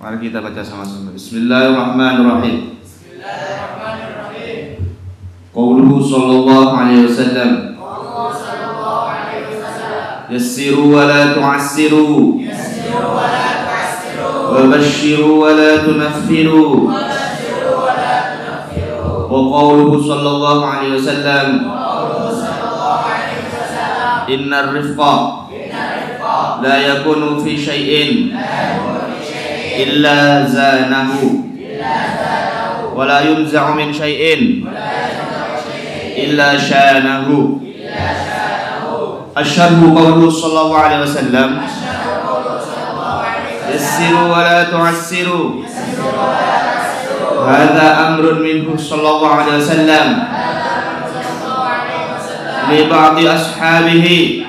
Mari kita baca sama-sama. Bismillahirrahmanirrahim. Qauluhu sallallahu alaihi wasallam. Yassiru wa la tu'assiru. Wa bashiru wa la tunaffiru. Wa qauluhu sallallahu alaihi wasallam. Innar rifqa la yakunu fi syai'in illa zanahu wa la yunza'u min syai'in illa syanahu. Asyarhu qawluhu sallallahu alaihi wasallam. Yassiru wa la tu'assiru. Hadha amrun minhu sallallahu alaihi wasallam li ba'di ashabihi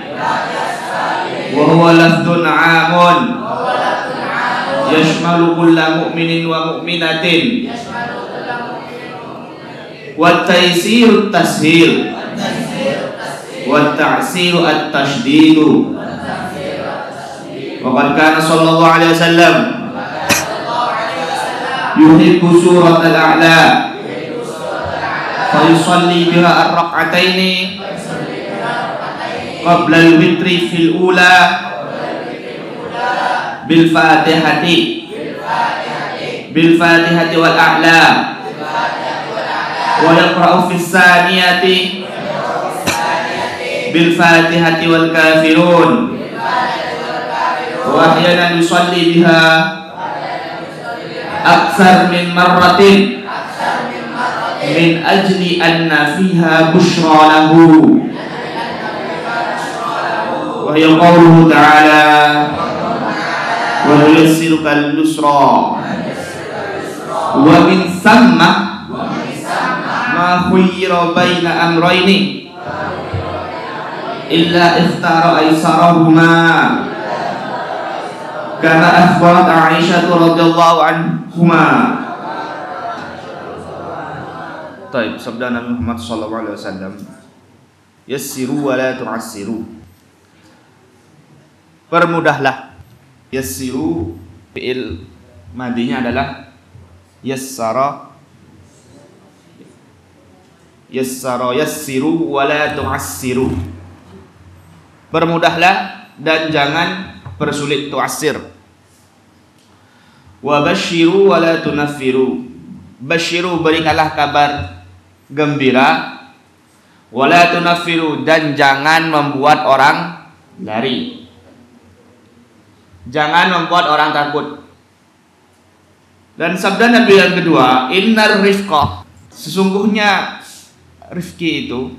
wa huwa lafdun 'amun yashmalu kulla mu'minin wa mu'minatin wa taysiru at-tashhir wa ta'siru at-tashdidu. Wa qad kana sallallahu alaihi wasallam yuhibbu surat al-a'la fa yusalli biha ar-rak'ataini qabla al-witri fil ula bil fatihati wal a'la wa yaqra'u fi tsaniyati bil fatihati wal kafirun wa ahyanan yusalli biha aktsar min marratin min ajli anna fiha bushra lahu. Wa hiya qawluhu ta'ala wa yuyassiruka al-yusra wa min thamma ma khuyyira baina amrayni illa ikhtara aysarahuma kama akhbarat Aisyah radhiyallahu anhuma. Baik, sabda Nabi Muhammad sallallahu alaihi wasallam, yassiru wa la tu'assiru. Permudahlah. Yassiru fi'il madinya adalah yassara yassiru wa la tu'assiru. Permudahlah dan jangan persulit, tu'assir. Wa basyiru wa la tunaffiru. Basyiru, berikanlah kabar gembira. Wa la tunaffiru, dan jangan membuat orang lari. Jangan membuat orang takut. Dan sabda Nabi yang kedua, innar rifqa, sesungguhnya rifqi itu,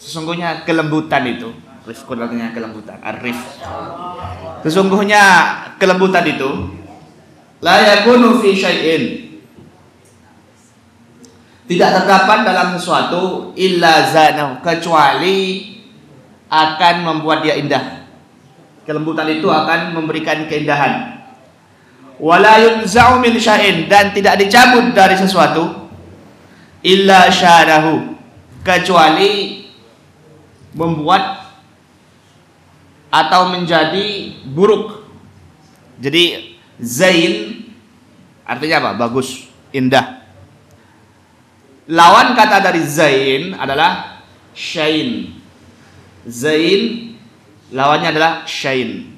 sesungguhnya kelembutan itu. Rifqun artinya kelembutan, arif. Sesungguhnya kelembutan itu la yakunu fi syai'in, tidak terdapat dalam sesuatu illa zanahu, kecuali akan membuat dia indah. Kelembutan itu akan memberikan keindahan. Wala yunza'u min syai'in, dan tidak dicabut dari sesuatu illa syarahu, kecuali membuat atau menjadi buruk. Jadi zain artinya apa? Bagus, indah. Lawan kata dari zain adalah syain. Zain lawannya adalah syain.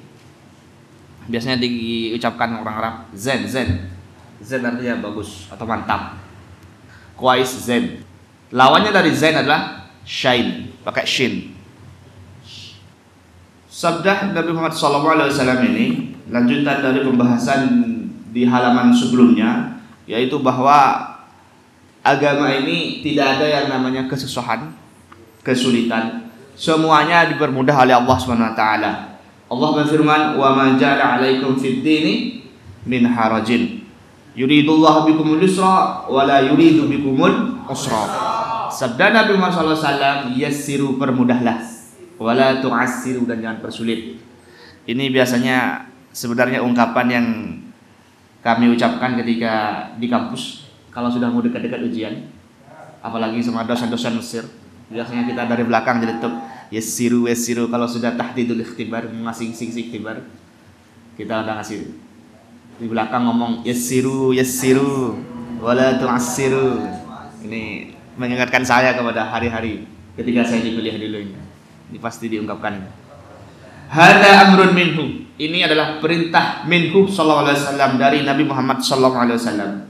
Biasanya diucapkan orang Arab zen. Zen artinya bagus atau mantap. Kuais zen. Lawannya dari zen adalah syain, pakai shin. Sabda Nabi Muhammad SAW ini lanjutan dari pembahasan di halaman sebelumnya, yaitu bahwa agama ini tidak ada yang namanya kesusahan, kesulitan. Semuanya dipermudah oleh Allah Subhanahu wa taala. Allah berfirman, "Wa ma ja'ala 'alaikum fid dini min harajin. Yuridullahu bikumul yusra wa la yuridu bikumul usra." Sabda Nabi Muhammad SAW, yassiru, permudahlah, wa la tu'assiru, dan jangan persulit. Ini biasanya sebenarnya ungkapan yang kami ucapkan ketika di kampus kalau sudah mau dekat-dekat ujian, apalagi sama dosen-dosen Mesir. Biasanya kita dari belakang jeletuk yassiru. Kalau sudah tahdidul ikhtibar, ngasih ikhtibar, kita udah ngasih Di belakang ngomong yassiru yassiru wala tu'assiru. Ini mengingatkan saya kepada hari-hari ketika saya di kuliah dulu ini. Ini pasti diungkapkan. Hada amrun minhu. Ini adalah perintah minhu sallallahu alaihi wasallam, dari Nabi Muhammad sallallahu alaihi wasallam.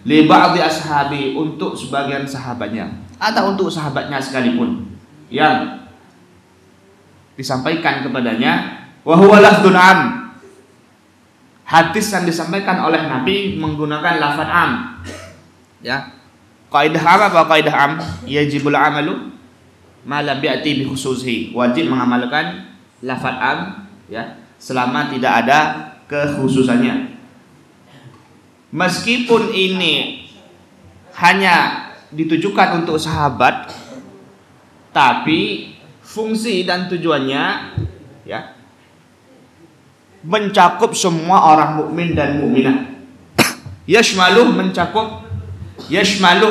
Li ba'dhi ashabi, untuk sebagian sahabatnya atau untuk sahabatnya sekalipun, yang disampaikan kepadanya wa huwa lafdun am. Hadis yang disampaikan oleh Nabi menggunakan lafaz am. Ya. Kaidah apa kaidah am? Yajibul amalu ma lam ya'ti bi khususihi. Wajib mengamalkan lafaz am, ya, selama tidak ada kekhususannya. Meskipun ini hanya ditujukan untuk sahabat, tapi fungsi dan tujuannya, ya, mencakup semua orang mukmin dan mukminah. Yashmaluh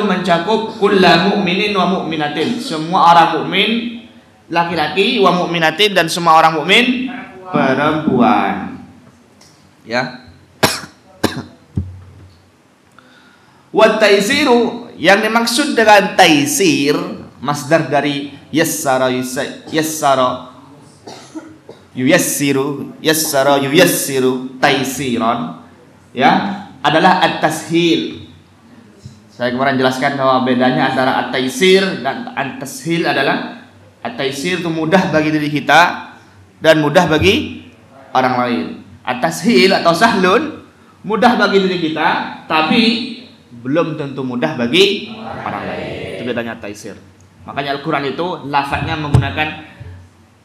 mencakup kulla mu'minin wa mu'minatin, semua orang mukmin laki-laki, wa mu'minatin, dan semua orang mukmin perempuan. Ya. Wa taisiru, yang dimaksud dengan taisir masdar dari yassara yuyassiru taisiran, ya, adalah at-tashil. Saya kemarin jelaskan bahwa bedanya antara at-taisir dan at-tashil adalah at-taisir itu mudah bagi diri kita dan mudah bagi orang lain. At-tashil atau sahlun mudah bagi diri kita tapi belum tentu mudah bagi orang lain. Itu bedanya at-taisir. Makanya Al-Quran itu lafadznya menggunakan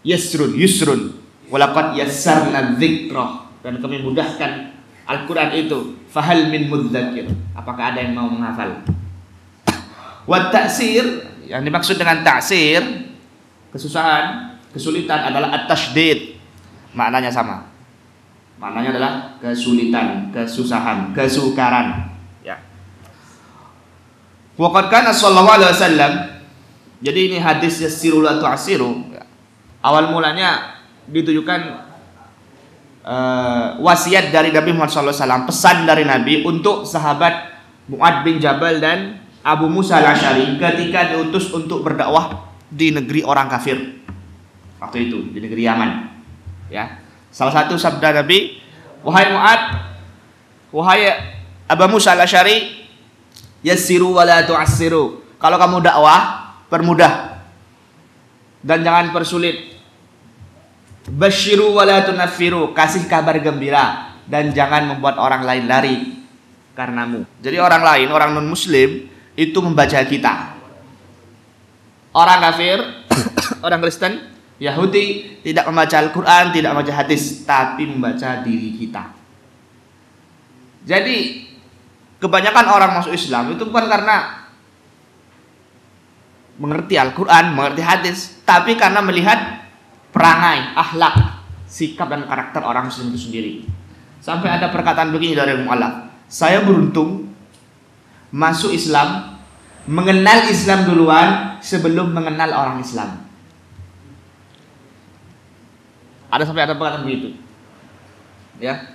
yusrun. Walaqad yassarna dzikra, dan kami mudahkan Al-Quran itu. Fahal min mudzakir, apakah ada yang mau menghafal? Wa ta'sir, yang dimaksud dengan ta'sir, kesusahan, kesulitan, adalah at-tasydid. Maknanya sama. Maknanya adalah kesulitan, kesusahan, kesukaran, ya. Wa qad kana sallallahu alaihi wasallam, jadi ini hadis yassiru la tu'assiru, awal mulanya ditujukan wasiat dari Nabi Muhammad SAW, pesan dari Nabi untuk sahabat Mu'ad bin Jabal dan Abu Musa al-Asy'ari ketika diutus untuk berdakwah di negeri orang kafir waktu itu, di negeri Yaman. Ya, salah satu sabda Nabi, wahai Mu'ad, wahai Abu Musa al-Asy'ari, yassiru wa la tu'assiru. Kalau kamu dakwah, permudah dan jangan persulit. Basyiru wa la tunaffiru, kasih kabar gembira dan jangan membuat orang lain lari karenamu. Jadi orang lain, orang non muslim itu membaca kita. Orang kafir, orang Kristen, Yahudi tidak membaca Al-Quran, tidak membaca hadis, tapi membaca diri kita. Jadi kebanyakan orang masuk Islam itu bukan karena mengerti Al-Quran, mengerti hadis, tapi karena melihat perangai, akhlak, sikap dan karakter orang muslim itu sendiri. Sampai ada perkataan begini dari mu'allaf, saya beruntung masuk Islam, mengenal Islam duluan sebelum mengenal orang Islam. Sampai ada perkataan begitu, ya.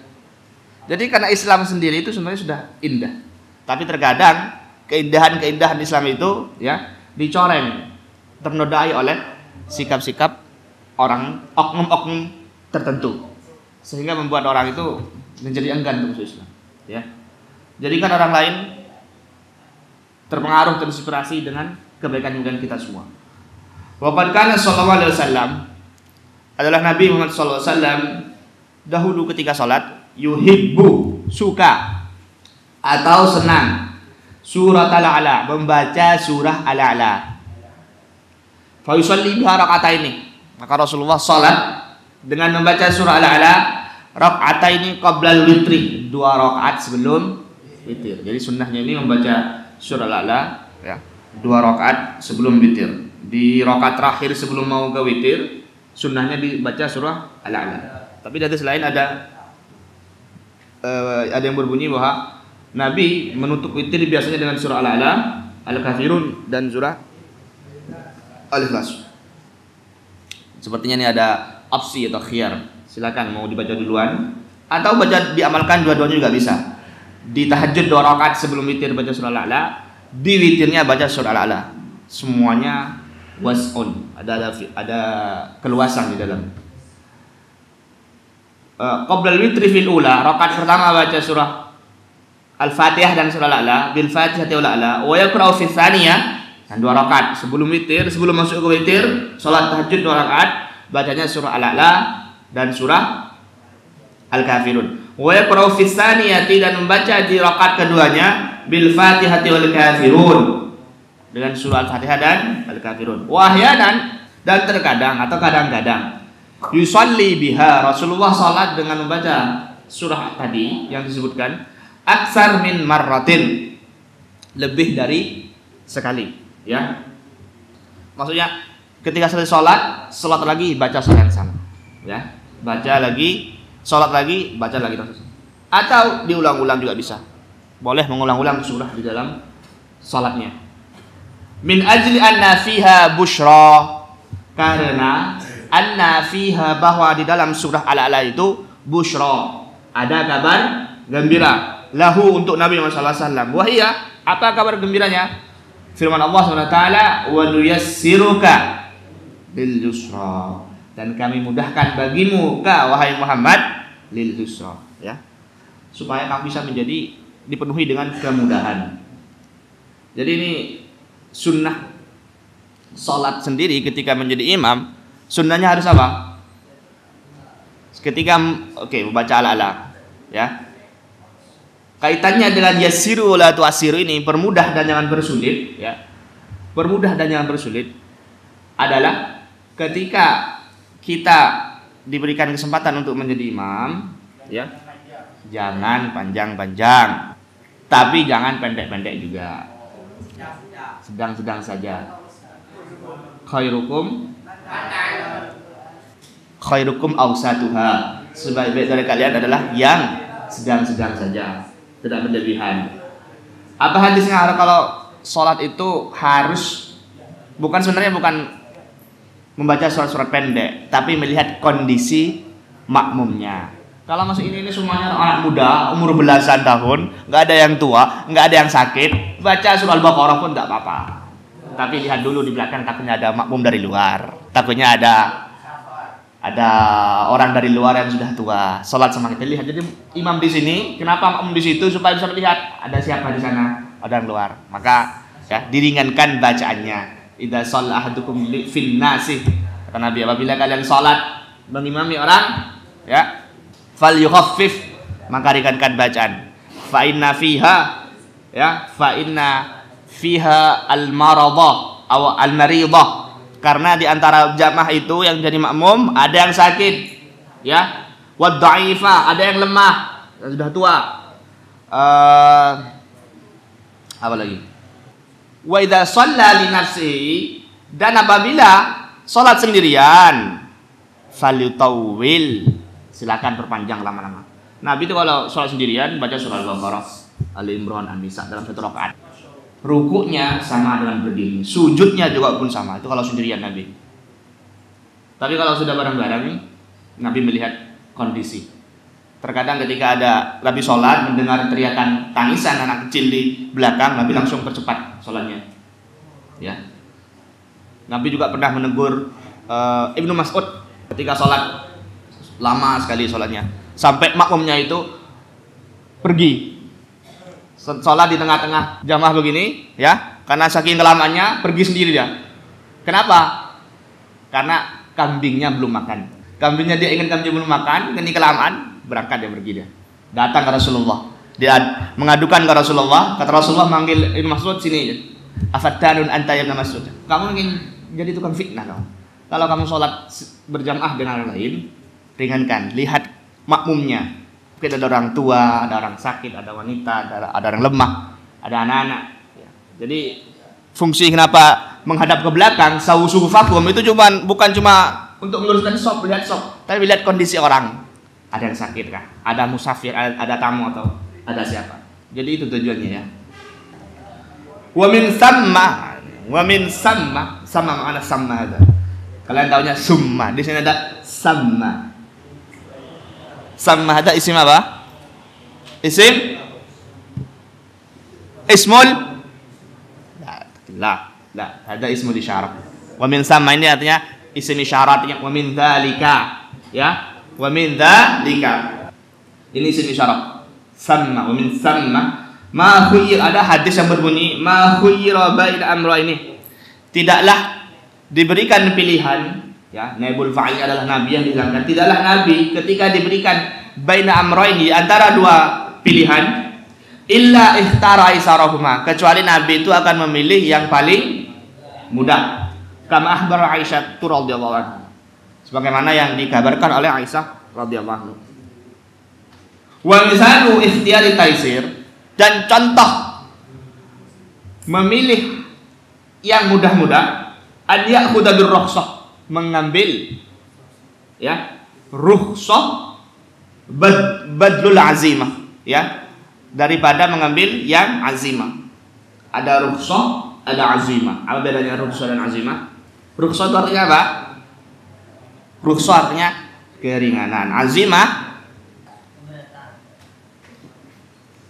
Jadi karena Islam sendiri itu sebenarnya sudah indah, tapi terkadang keindahan Islam itu, ya, dicoreng, ternodai oleh sikap-sikap orang, oknum-oknum tertentu, sehingga membuat orang itu menjadi enggan untuk masuk Islam, ya. Jadikan orang lain terpengaruh, terinspirasi dengan kebaikan-kebaikan kita semua. Wa qad kana sallallahu alaihi wasallam, adalah Nabi Muhammad sallallahu alaihi wasallam dahulu ketika salat, yuhibbu, suka atau senang, surat Al-A'la, membaca surah Al-A'la. Fa yusalli biha raka'ataini, maka Rasulullah salat dengan membaca surah Al-A'la raka'ataini qablal witri, 2 rakaat sebelum witir. Jadi sunnahnya ini membaca surah Al-A'la, ya, 2 rakaat sebelum witir. Di rakaat terakhir sebelum mau ke witir, sunnahnya dibaca surah Al-A'la. Tapi dari selain ada yang berbunyi bahwa Nabi menutup witir biasanya dengan surah Al-A'la, Al-Kafirun, dan surah Al-Ikhlas. Sepertinya ini ada opsi atau khiyar. Silakan mau dibaca duluan Atau baca diamalkan dua-duanya juga bisa. Di tahajud 2 rakaat sebelum witir baca surah Al-A'la, di witirnya baca surah Al-A'la. Semuanya was'un, ada keluasan di dalam. Qabla al-witri fil ula, rakaat pertama baca surah Al-Fatihah dan surah Al-A'la, bil Fatihati wal A'la, wa yaqra'u fi tsaniyah, dan 2 rakaat sebelum witir, sebelum masuk ke witir, salat tahajud 2 rakaat, bacanya surah Al-A'la dan surah Al-Kafirun. Wa yaqra'u fi tsaniyati, dan membaca di rakaat keduanya bil Fatihati wal Kafirun, dengan surah Al-Fatihah dan Al-Kafirun. Wahyanan, dan terkadang atau kadang-kadang yusalli biha, Rasulullah salat dengan membaca surah tadi yang disebutkan aksar min marratin, lebih dari sekali, ya. Maksudnya ketika selesai salat lagi baca surah yang sama, ya. Baca lagi, salat lagi, baca lagi, atau diulang-ulang juga bisa. Boleh mengulang-ulang surah di dalam salatnya. Min ajli anna fiha busyra, karena anna fiha, bahwa di dalam surah Al-A'la itu busyra, ada kabar gembira, lahu, untuk Nabi Muhammad SAW. Wahia, apa kabar gembiranya? Firman Allah SWT, wa nuyassiruka lil yusra, dan kami mudahkan bagimu wahai Muhammad lil yusra, ya, supaya kamu bisa menjadi dipenuhi dengan kemudahan. Jadi ini sunnah salat sendiri ketika menjadi imam. Sunnahnya harus apa? Ketika membaca Al-A'la, ya. Kaitannya dengan yassiru la tu'assiru ini, permudah dan jangan bersulit, ya. Permudah dan jangan bersulit adalah ketika kita diberikan kesempatan untuk menjadi imam, ya. Jangan panjang-panjang, tapi jangan pendek-pendek juga. Sedang-sedang saja. Khairukum awsatuha, sebaik-baik dari kalian adalah yang sedang-sedang saja, tidak berlebihan. Apa hadisnya? Kalau sholat itu harus sebenarnya bukan membaca surat-surat pendek, tapi melihat kondisi makmumnya. Kalau masuk ini semuanya anak muda, umur belasan tahun, nggak ada yang tua, nggak ada yang sakit, baca surah Al-Baqarah pun nggak apa-apa. Tapi lihat dulu di belakang, takutnya ada makmum dari luar, takutnya ada orang dari luar yang sudah tua sholat sama kita. Lihat, jadi imam di sini, kenapa makmum di situ? Supaya bisa melihat ada siapa di sana, ada yang luar. Maka ya, diringankan bacaannya. Idza shalla ahadukum fil nasi, kata Nabi, apabila kalian sholat mengimami orang, ya, fal yukhaffif, maka ringankan bacaan. Fa inna fiha al-maradah aw al-maridah, karena di antara jamaah itu yang jadi makmum ada yang sakit, ya, wad dha'ifa, ada yang lemah, yang sudah tua. Apa lagi? Wa idza shalla li nafsihi, dan apabila salat sendirian, falyutawwil, silakan perpanjang lama-lama. Nabi itu kalau salat sendirian baca surah Al-Baqarah, Ali Imran, An-Nisa dalam 1 rakaat. Rukuknya sama dengan berdiri, sujudnya juga pun sama. Itu kalau sendirian Nabi. Tapi kalau sudah bareng-bareng, Nabi melihat kondisi. Terkadang ketika ada Nabi sholat, mendengar teriakan tangisan anak kecil di belakang, Nabi langsung percepat sholatnya, ya. Nabi juga pernah menegur Ibnu Mas'ud ketika sholat, lama sekali sholatnya, sampai makmumnya itu pergi. Sholat di tengah-tengah jamaah begini, ya, karena saking kelamaannya pergi sendiri dia. Kenapa? Karena kambingnya belum makan. Kambingnya dia ingin, kambingnya belum makan, ini kelamaan, berangkat dia pergi dia. Datang ke Rasulullah, dia mengadukan ke Rasulullah. Kata Rasulullah manggil Ibnu Mas'ud, sini. Afattanun anta ya Ibnu Mas'ud. Kamu ingin jadi tukang fitnah kamu. Kalau kamu sholat berjamaah dengan orang lain, ringankan. Lihat makmumnya. Mungkin ada orang tua, ada orang sakit, ada wanita, ada orang lemah, ada anak-anak. Ya. Jadi fungsi kenapa menghadap ke belakang, sawusufakum, itu bukan cuma untuk meluruskan sop, lihat sop, tapi lihat kondisi orang. Ada yang sakit kah? Ada musafir, ada tamu, atau ada siapa? Jadi itu tujuannya, ya. Wa min samma, sama makna samma ada. Kalian tahunya summa, di sini ada samma. Samma ada isim apa? Isim ismul la ada ismul isyarat. Wa min samma ini artinya isim isyaratnya wa min dzalika ya. Wa min dzalika. Ini isim isyarat. Samma wa min samma ma khuyir, ada hadis yang berbunyi ma khuyira baina amrayni. Tidaklah diberikan pilihan ya, naibul fa'il adalah nabi yang dilanggar. Tidaklah nabi ketika diberikan baina amrayni antara dua pilihan illa ikhtara isarahuma, kecuali nabi itu akan memilih yang paling mudah. Kama akhbar Aisyah radhiyallahu anha, sebagaimana yang dikabarkan oleh Aisyah radhiyallahu anha. Wa misalu ikhtiyari taisir, dan contoh memilih yang mudah-mudah, an ya'khudha bir rukhsah, mengambil ya rukhsah badlul azimah ya, daripada mengambil yang azimah. Ada rukhsah, ada azimah. Apa bedanya rukhsah dan azimah? Rukhsah itu artinya apa? Rukhsah artinya keringanan. Azimah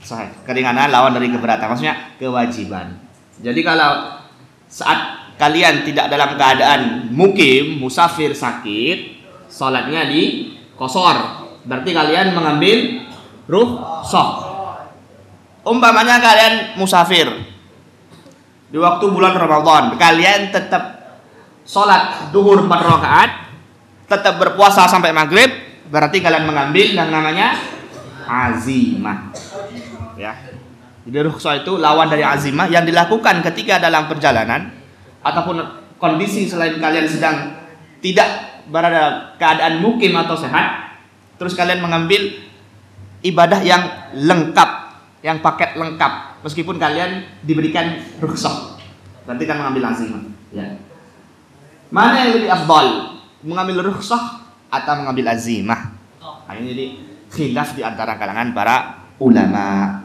sahih, keringanan lawan dari keberatan, maksudnya kewajiban. Jadi kalau saat kalian tidak dalam keadaan mukim, musafir, sakit, salatnya di qasar, berarti kalian mengambil rukhsah. Umpamanya kalian musafir di waktu bulan Ramadan, kalian tetap sholat duhur 4 rakaat, tetap berpuasa sampai maghrib, berarti kalian mengambil yang namanya azimah ya. Jadi rukhsah itu lawan dari azimah yang dilakukan ketika dalam perjalanan ataupun kondisi selain kalian sedang tidak berada keadaan mukim atau sehat, terus kalian mengambil ibadah yang lengkap, yang paket lengkap, meskipun kalian diberikan rukhsah, berarti kan mengambil azimah ya. Mana yang lebih afdal, mengambil rukhsah atau mengambil azimah? Nah, ini jadi khilaf di antara kalangan para ulama.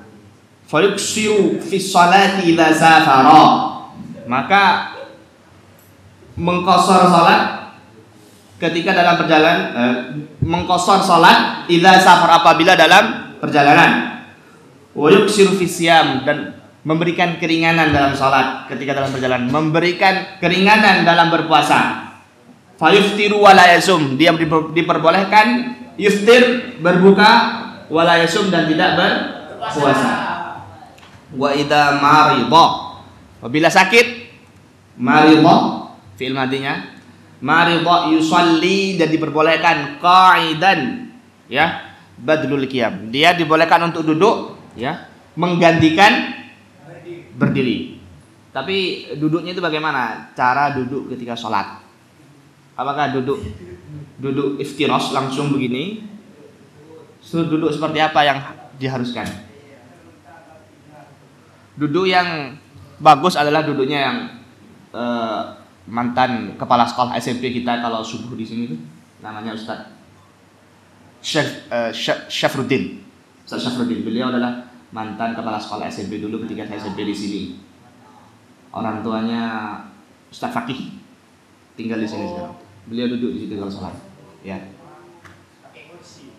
Fayuksiru fi sholati idza safara, maka mengqasar salat ketika dalam perjalanan, mengqasar salat idza safar, apabila dalam perjalanan. Wa yuksiru fi siyam, dan memberikan keringanan dalam salat ketika dalam perjalanan, memberikan keringanan dalam berpuasa. Fayuftiru wa la yasum, dia diperbolehkan yuftir, berbuka, wa la yasum, dan tidak berpuasa. Wa idza marida, apabila sakit, marida fi'il madinya, marida yusalli, dan diperbolehkan qa'idan ya, badlul qiyam, dia dibolehkan untuk duduk ya, menggantikan berdiri. Tapi duduknya itu bagaimana? Cara duduk ketika sholat. Apakah duduk iftiros langsung begini? Duduk seperti apa yang diharuskan? Duduk yang bagus adalah duduknya yang mantan kepala sekolah SMP kita kalau subuh di sini tuh, namanya Ustadz Syafruddin. Ustaz Syafruddin, beliau adalah mantan kepala sekolah SMP dulu ketika saya SMP di sini. Orang tuanya Ustaz Fakih, tinggal di sini sekarang. Beliau duduk di situ kalau sholat, ya.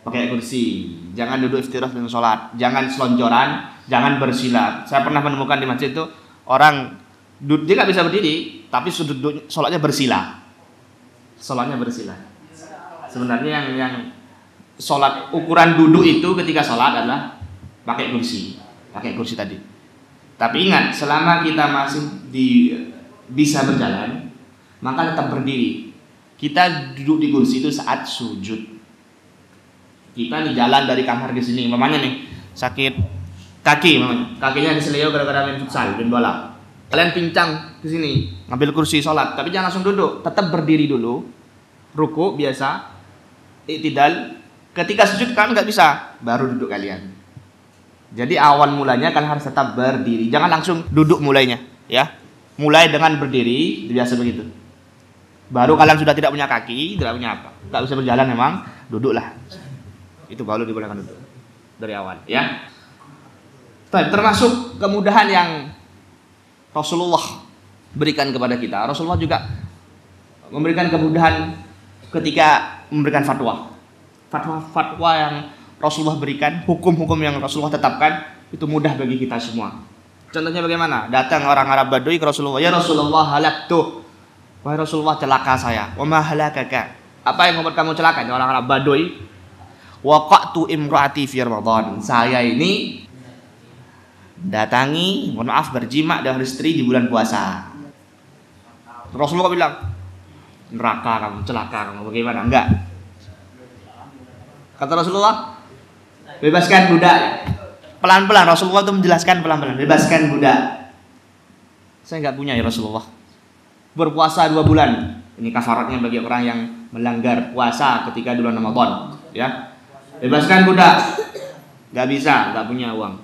Pakai kursi. Jangan duduk iftirah dengan sholat. Jangan selonjoran, jangan bersila. Saya pernah menemukan di masjid itu orang duduk, dia nggak bisa berdiri, tapi sudut sholatnya bersila. Sholatnya bersila. Sebenarnya yang sholat ukuran duduk itu ketika sholat adalah pakai kursi tadi. Tapi ingat, selama kita masih bisa berjalan, maka tetap berdiri. Kita duduk di kursi itu saat sujud. Kita di jalan dari kamar ke sini, mamanya nih sakit kaki, kakinya diseleo gara-gara main futsal, main bola. Kalian pincang ke sini, ngambil kursi sholat, tapi jangan langsung duduk, tetap berdiri dulu, ruku biasa, i'tidal. Ketika sujud kan nggak bisa, baru duduk kalian. Jadi awal mulanya kalian harus tetap berdiri, jangan langsung duduk mulainya, ya. Mulai dengan berdiri, biasa begitu. Baru kalian sudah tidak punya kaki, tidak punya apa, nggak bisa berjalan memang, duduklah. Itu baru dibolehkan duduk dari awal, ya. Termasuk kemudahan yang Rasulullah berikan kepada kita. Rasulullah juga memberikan kemudahan ketika memberikan fatwa. fatwa-fatwa yang Rasulullah berikan, hukum-hukum yang Rasulullah tetapkan, itu mudah bagi kita semua. Contohnya bagaimana? Datang orang Arab Badui ke Rasulullah, "Ya Rasulullah, halaktu." Wahai Rasulullah, celaka saya. "Wa ma halakaka?" Apa yang membuat kamu celaka? Orang Arab Badui. "Waqa'tu imraati fi Ramadan." Saya ini datangi, mohon maaf, berjima dengan istri di bulan puasa. Rasulullah bilang, "Neraka kamu, celaka kamu." Bagaimana? Enggak. Kata Rasulullah, "Bebaskan budak." Pelan-pelan Rasulullah itu menjelaskan pelan-pelan, "Bebaskan budak." Saya enggak punya ya Rasulullah. Berpuasa 2 bulan. Ini kafaratnya bagi orang yang melanggar puasa ketika di bulan Ramadan, ya. "Bebaskan budak." Enggak bisa, enggak punya uang.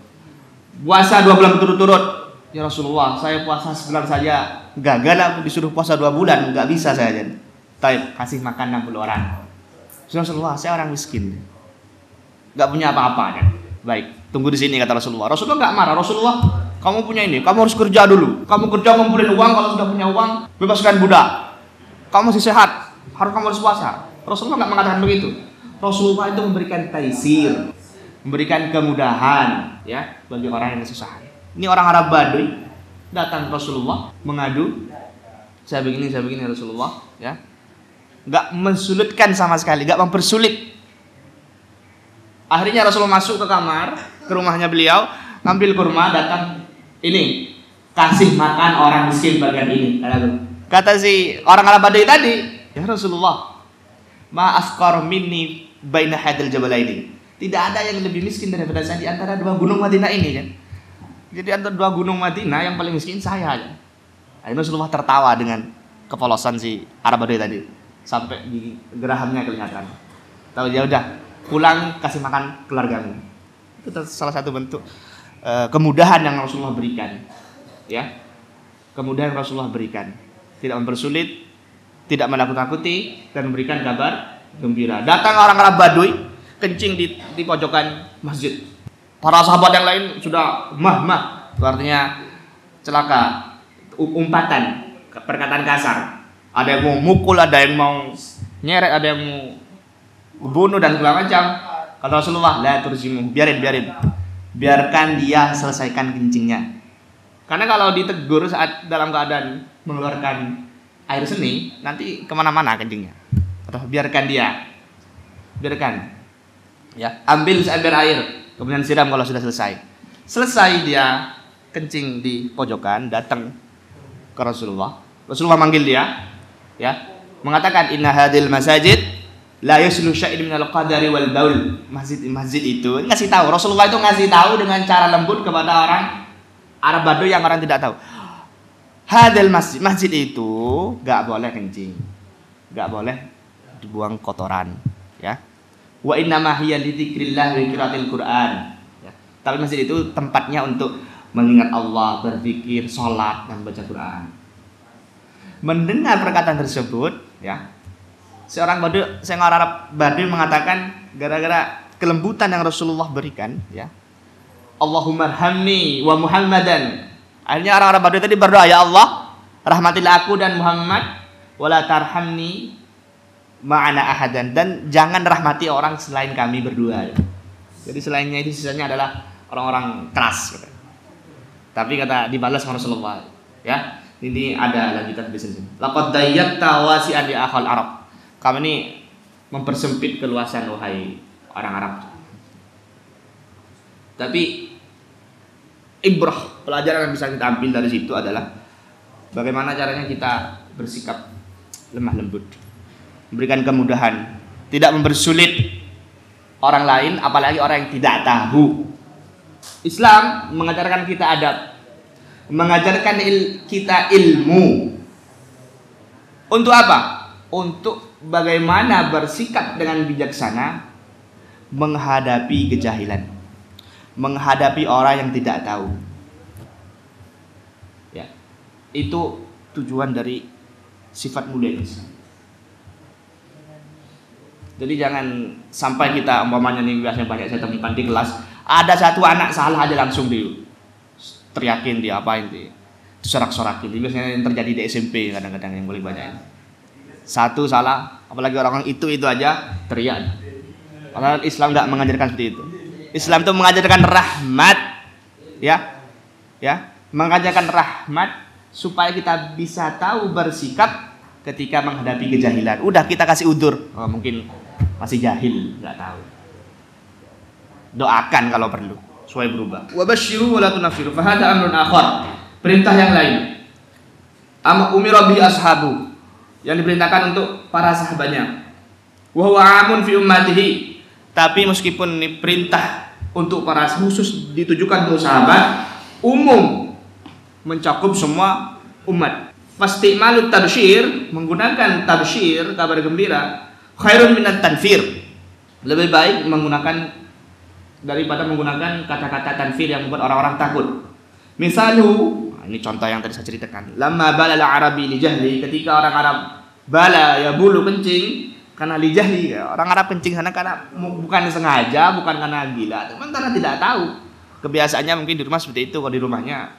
Puasa 2 bulan berturut-turut. "Ya Rasulullah, saya puasa sebulan saja. Gagal aku disuruh puasa 2 bulan, enggak bisa saya." "Taib, kasih makan 60 orang." "Rasulullah, saya orang miskin. Enggak punya apa-apa." "Baik, tunggu di sini," kata Rasulullah. Rasulullah enggak marah. "Rasulullah, kamu punya ini, kamu harus kerja dulu. Kamu kerja ngumpulin uang, kalau sudah punya uang, bebaskan budak. Kamu masih sehat, kamu harus puasa." Rasulullah enggak mengatakan begitu. Rasulullah itu memberikan taisir, memberikan kemudahan, ya, bagi orang yang kesusahan. Ini orang Arab Badui datang ke Rasulullah mengadu, saya begini Rasulullah, ya. Enggak mensulitkan sama sekali, enggak mempersulit. Akhirnya Rasulullah masuk ke kamar, ke rumahnya beliau, ngambil kurma, datang, "Ini, kasih makan orang miskin bagian ini." Kata si orang Arab Badui tadi, "Ya Rasulullah, ma afqar minni baina hadil jabalaini." Tidak ada yang lebih miskin daripada saya di antara 2 gunung Madinah ini, kan. Jadi antara 2 gunung Madinah yang paling miskin saya. Akhirnya Rasulullah tertawa dengan kepolosan si Arab Badui tadi, sampai di gerahamnya kelihatan. Tahu, ya udah, pulang kasih makan keluargamu. Itu salah satu bentuk kemudahan yang Rasulullah berikan, ya. Kemudahan Rasulullah berikan, tidak mempersulit, tidak menakut-nakuti, dan memberikan kabar gembira. Datang orang Arab Badui kencing di pojokan masjid. Para sahabat yang lain sudah mah, artinya celaka, umpatan, perkataan kasar. Ada yang mau mukul, ada yang mau nyeret, ada yang mau bunuh dan segala macam. Kata Rasulullah, "La turjimu, biarkan dia selesaikan kencingnya." Karena kalau ditegur saat dalam keadaan mengeluarkan air seni, nanti kemana-mana kencingnya. Atau biarkan dia, ya, ambil seember air, kemudian siram kalau sudah selesai. Selesai dia kencing di pojokan, datang ke Rasulullah. Rasulullah manggil dia, ya, mengatakan, "Inna hadil masajid la yuslu syai'in minal qadari wal baul." Masjid itu ngasih tahu. Rasulullah itu ngasih tahu dengan cara lembut kepada orang Arab Badui yang orang tidak tahu. Hadil masjid itu enggak boleh kencing, enggak boleh dibuang kotoran, ya. Wa inna ma hiya li dzikrillah wa qiraatil Qur'an. Ya. Tapi masjid itu tempatnya untuk mengingat Allah, berzikir, salat, dan baca Quran. Mendengar perkataan tersebut, ya, seorang Arab Badui mengatakan, gara-gara kelembutan yang Rasulullah berikan, ya, "Allahumma arhamni wa Muhammadan." Akhirnya orang Arab Badui tadi berdoa, "Ya Allah, rahmatilah aku dan Muhammad, wala tarhamni ma'ana ahadan." Dan jangan rahmati orang selain kami berdua. Jadi selainnya itu sisanya adalah orang-orang keras, gitu. Tapi kata dibalas sama Rasulullah, ya. Ini ada lanjutan di sini. "Laqad dayyatta wasi'an li akhal Arab." Kamu ini mempersempit keluasan, wahai orang Arab. Tapi ibrah, pelajaran yang bisa kita ambil dari situ adalah bagaimana caranya kita bersikap lemah lembut, memberikan kemudahan, tidak mempersulit orang lain, apalagi orang yang tidak tahu. Islam mengajarkan kita adab, mengajarkan kita ilmu. Untuk apa? Untuk bagaimana bersikap dengan bijaksana menghadapi kejahilan, menghadapi orang yang tidak tahu. Ya, itu tujuan dari sifat mulia Islam. Jadi jangan sampai kita, umpamanya nih, biasanya banyak saya temukan di kelas, ada satu anak salah aja langsung teriakin, dia apain, disorak-sorakin. Itu biasanya yang terjadi di SMP kadang-kadang yang paling banyak. Satu salah, apalagi orang itu aja teriak. Padahal Islam nggak mengajarkan seperti itu. Islam itu mengajarkan rahmat, mengajarkan rahmat supaya kita bisa tahu bersikap ketika menghadapi kejahilan. Udah kita kasih udur, mungkin masih jahil, nggak tahu. Doakan kalau perlu, supaya berubah. Wa basyiru wa la tunaffiru. Fa hadha amrun akhar. Perintah yang lain. Umira bihi ashabu, yang diperintahkan untuk para sahabatnya. Wa huwa amun fi ummatihi. Tapi meskipun ini perintah untuk para khusus ditujukan untuk sahabat, umum mencakup semua umat. Fastimalut tabsyir, menggunakan tabsyir, kabar gembira, khairun minat tanfir. Lebih baik menggunakan daripada menggunakan kata-kata tanfir yang membuat orang-orang takut. Misalu, ini contoh yang tadi saya ceritakan. Lamma balal arabi li jahli, ketika orang Arab bala ya bulu kencing karena li jahli, orang Arab kencing karena bukan sengaja, bukan karena gila, teman karena tidak tahu. Kebiasaannya mungkin di rumah seperti itu, kalau di rumahnya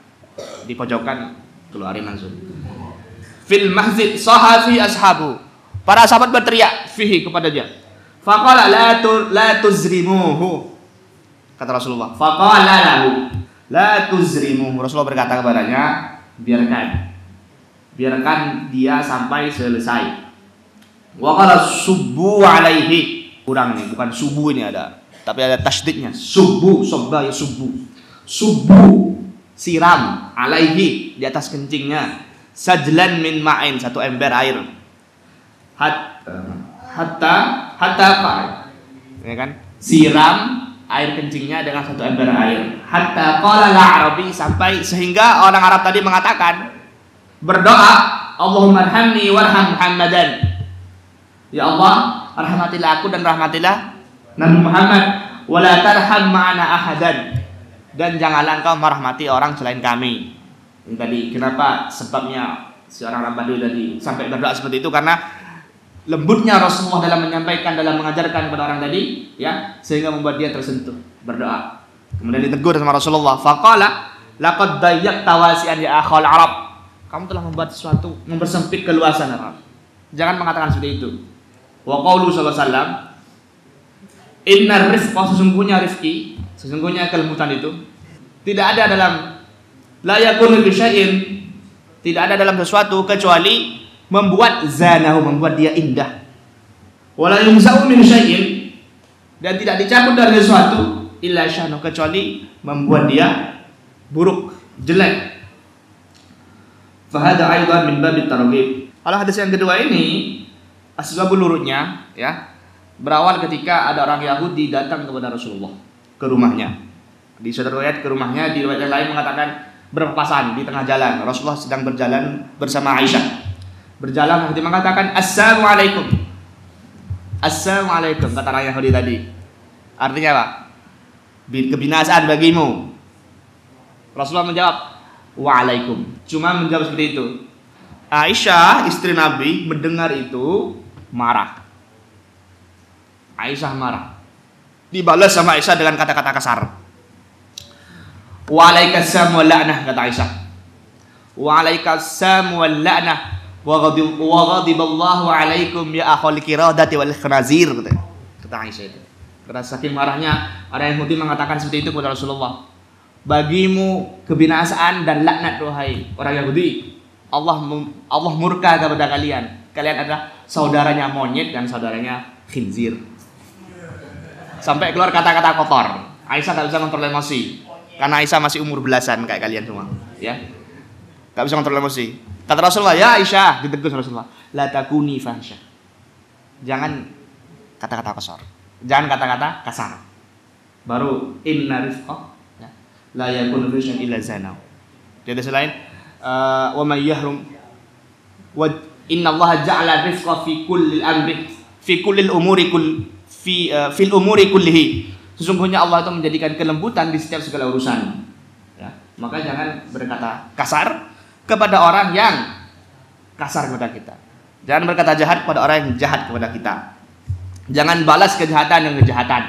di pojokan keluarin langsung. Fil masjid sahafi ashabu, para sahabat berteriak fihi kepada dia. Faqala la tuzrimuhu, kata Rasulullah. Faqala lahu la tuzrimuhu, Rasulullah berkata kepadanya, biarkan dia sampai selesai. Wa qala subbu alaihi, kurang nih, bukan subuh ini ada, tapi ada tasydidnya. Subbu, sabba ya subbu. Subbu, siram, alaihi, di atas kencingnya. Sajlan min ma'in, satu ember air. Hatta ya kan? Siram air kencingnya dengan satu ember air. Hatta qala al-arabi, sampai sehingga orang Arab tadi mengatakan, berdoa, Allahumma arhamni warham Muhammadan. Ya Allah, rahmatilah aku dan rahmatilah Nabi Muhammad. Wala tarham ma'ana ahadan, dan janganlah engkau merahmati orang selain kami. Ini tadi kenapa sebabnya seorang Arab Badui tadi sampai berdoa seperti itu, karena lembutnya Rasulullah dalam menyampaikan, dalam mengajarkan kepada orang tadi, ya, sehingga membuat dia tersentuh berdoa. Kemudian ditegur sama Rasulullah. Faqala laqad dayyaqta wasi'an ya akhal Arab, kamu telah membuat sesuatu, mempersempit keluasan Arab. Jangan mengatakan seperti itu. Wa qaulu sallallahu alaihi wasallam, innar rifqa, sesungguhnya kelembutan itu tidak ada dalam la yakunu bi syai'in, tidak ada dalam sesuatu kecuali membuat zanahu, membuat dia indah. Wala yumsa'u min syai'in, dan tidak dicabut dari sesuatu illa syanu, kecuali membuat dia buruk, jelek. Fa hadza aidan min babit targhib. Kalau hadis yang kedua ini, asbabul nurutnya, ya, berawal ketika ada orang Yahudi datang kepada Rasulullah ke rumahnya. Di suatu riwayat ke rumahnya, di riwayat yang lain mengatakan berpapasan di tengah jalan. Rasulullah sedang berjalan bersama Aisyah. Berjalan, nanti mengatakan assalamualaikum. Assalamualaikum, kata orang Yahudi tadi. Artinya apa? Kebinasaan bagimu. Rasulullah menjawab waalaikum. Cuma menjawab seperti itu. Aisyah istri Nabi mendengar itu marah. Aisyah marah. Dibalas sama Aisyah dengan kata-kata kasar. Waalaikumsalam wal la'nah, kata Aisyah. Waalaikumsalam wal la'nah wa ghadiballahu alaikum ya akhul qiradati wal khanazir, kata Aisyah itu. Karena saking marahnya, ada yang Yahudi mengatakan seperti itu kepada Rasulullah. Bagimu kebinasaan dan laknat, wahai orang Yahudi. Allah murka kepada kalian. Kalian adalah saudaranya monyet dan saudaranya khinzir. Sampai keluar kata-kata kotor. Aisyah tak bisa kontrol emosi, karena Aisyah masih umur belasan kayak kalian semua, ya. Tak bisa kontrol emosi. Kata Rasulullah, ya Aisyah, ditegur Rasulullah, la takuni fahsyah. Jangan kata-kata kasar. Jangan kata-kata kasar. Baru inna rifqa la yakunu fi syai'in illa zanahu. Jadi selain wa may yahrum wa inna Allah ja'ala rifqa fi kulli amri fi kulli umuri fil umuri kullihi. Sesungguhnya Allah itu menjadikan kelembutan di setiap segala urusan, ya. Maka jangan berkata kasar kepada orang yang kasar kepada kita. Jangan berkata jahat kepada orang yang jahat kepada kita. Jangan balas kejahatan dengan kejahatan.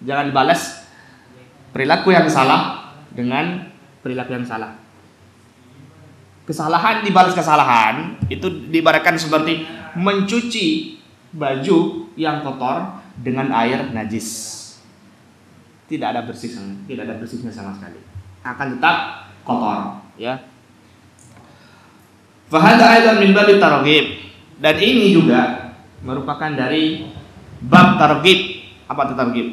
Jangan balas perilaku yang salah dengan perilaku yang salah. Kesalahan dibalas kesalahan itu diibaratkan seperti mencuci baju yang kotor dengan air najis. Tidak ada bersihnya sama sekali. Akan tetap kotor, ya. Fahada aidan min bab targhib. Dan ini juga merupakan dari bab targhib. Apa itu targhib?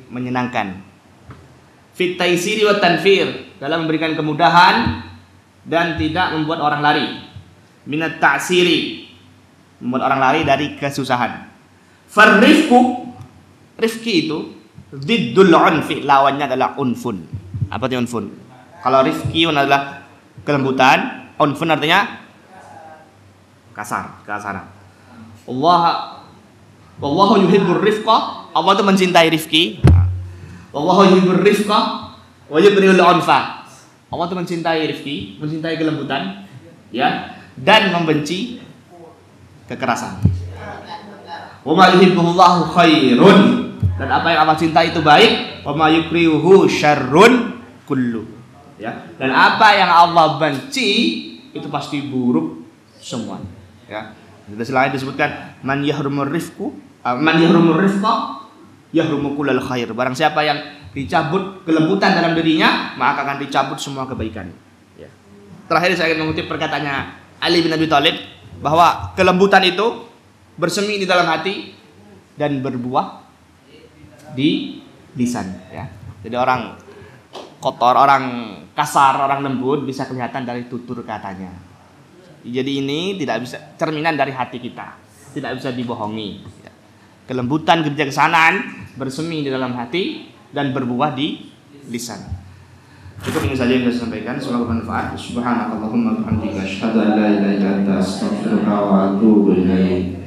Menyenangkan. Fit taisiri wa tanfir, dalam memberikan kemudahan dan tidak membuat orang lari. Minat ta'siri, membuat orang lari dari kesusahan. Farrifku, rifki itu diddul unfi, lawannya adalah unfun. Apa itu unfun? Kalau rifki adalah kelembutan, unfun artinya kasaran. Wallahu yuhibbur rifqa, Allah itu mencintai rifki. Wallahu yuhibbur rifqa wa yubriul unfa. Allah itu mencintai rifki, mencintai kelembutan, ya, dan membenci kekerasan. Wa ma yuhibbullahu khairun, dan apa yang Allah cinta itu baik. Wa ma yukrihuhu syarrun kullu, ya, dan apa yang Allah benci itu pasti buruk semua, ya. Di selain disebutkan man yahrumur rifqa yahrumu kullal khair. Barang siapa yang dicabut kelembutan dalam dirinya, maka akan dicabut semua kebaikan, ya. Terakhir saya ingin mengutip perkataannya Ali bin Abi Thalib bahwa kelembutan itu bersemi di dalam hati dan berbuah di lisan, ya. Jadi orang kotor, orang kasar, orang lembut bisa kelihatan dari tutur katanya. Jadi ini tidak bisa cerminan dari hati kita, tidak bisa dibohongi, ya. Kelembutan, kebijaksanaan bersemi di dalam hati dan berbuah di lisan. Cukup ini saja yang saya sampaikan. Semoga bermanfaat. Subhanakallahumma wa bihamdika asyhadu an la ilaha illa anta astaghfiruka wa atubu ilaik.